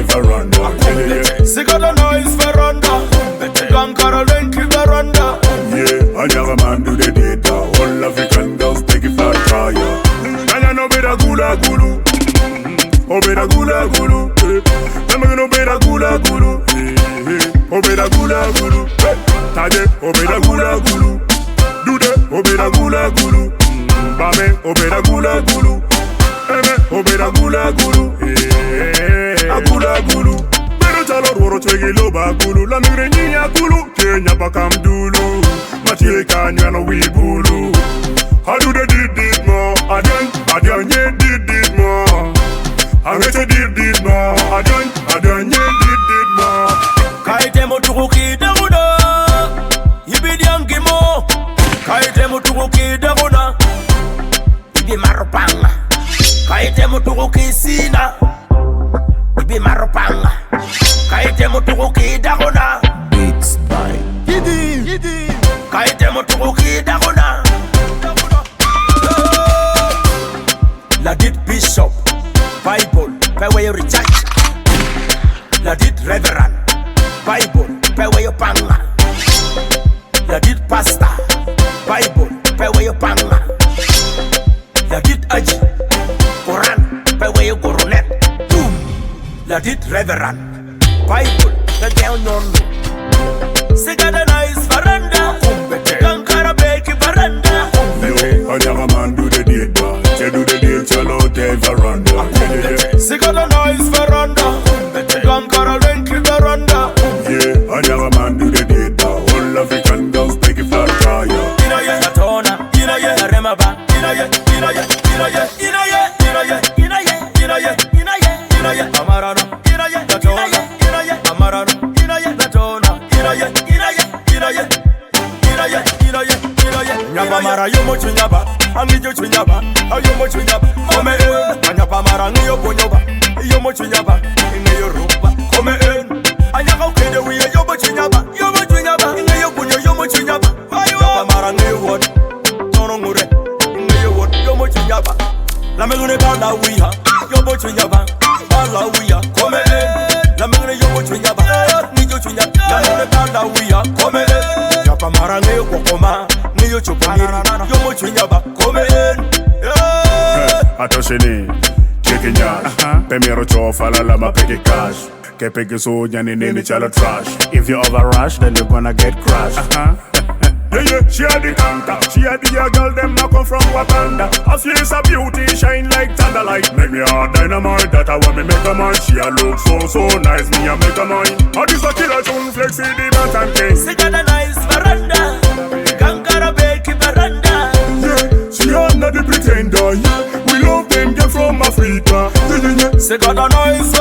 Verandah. Se got a nice veranda. Gankara lengthy veranda. Yeah, and your man do the data. All African girls take it for a try. And you know better gula gulu. Oh better gula gulu. Never no better gula gulu. Oh better gula gulu. Tade, oh better gula gulu. Do the, oh better gula gulu. Bame, oh better gula gulu. Oh better gula gulu. A gula gulu. Better woro twegi loba gulu. La migre niya gulu. Kenya pakam dulu. Matie kanya no wibulu. I do the did more. I don't yeah did more. I get a did more. I don't yeah did more. Kaite mutuki damuda. Ibidi angimo. Kaite mutuki damuda. Ibi marupanga. Kaite mutuki sina. Ibi marupanga. Kaite mutuki damuda. Beats by Yidi. Kaite mutuki damuda. La dit bishop, Bible, pay where you recharge. La dit reverend, Bible, pay where you panga. La dit pastor, Bible, pay where you panga. La dit aji, Quran, pay where you coronet. Boom. La dit reverend, Bible, the down on. Se got a nice veranda, Gankara beki veranda. Yo, and your man do the data. They do the data, out the Verandah. Se got a nice veranda, Gankara lengthy veranda. Yeah, and your man do the data. All African girls take it for a try. Natona, Remaba, Amarana, Amarana, Natona, Nyabamara, you much in Yaba, and you Chinyaba, are you much in Yaba? Come in, and Yapamara, Neo Ponyoba, you much in Yaba, in Europa, come in, and you okay the way you're much in Yaba, you're much in Yaba, in Yopunyo, you're much in Yaba, Yapamara, Neo what, Tonongure, in Neo what, you're much in Yaba, Lamegune Bala, we are, you're much in Yaba, Bala, we are, come in, Lamegune, you're much in Yaba, Nijo Chinya, Lamegune Bala, we are, come in. Yapamara Neo Kokoma, Neo Chupamira, Yomo Chinyaba, come in. Atoshini, Chikinya, Pemiro Chofala Lama Peki Cash, Kepeki Sojan in any chala trash. If you overrush, then you're gonna get crushed. Yeah, she had the anchor. She had the girl, them not come from Wakanda. Her face a beauty, shine like thunderlight. Make me a dynamite, that I want me make a man. She a look so nice, me a make a mine. How this a killer tune, Flexxy the button king. She got a nice veranda, Gankara beki veranda. Yeah, she under the pretender. Yeah, we love them, get from Africa. Yeah. She got a nice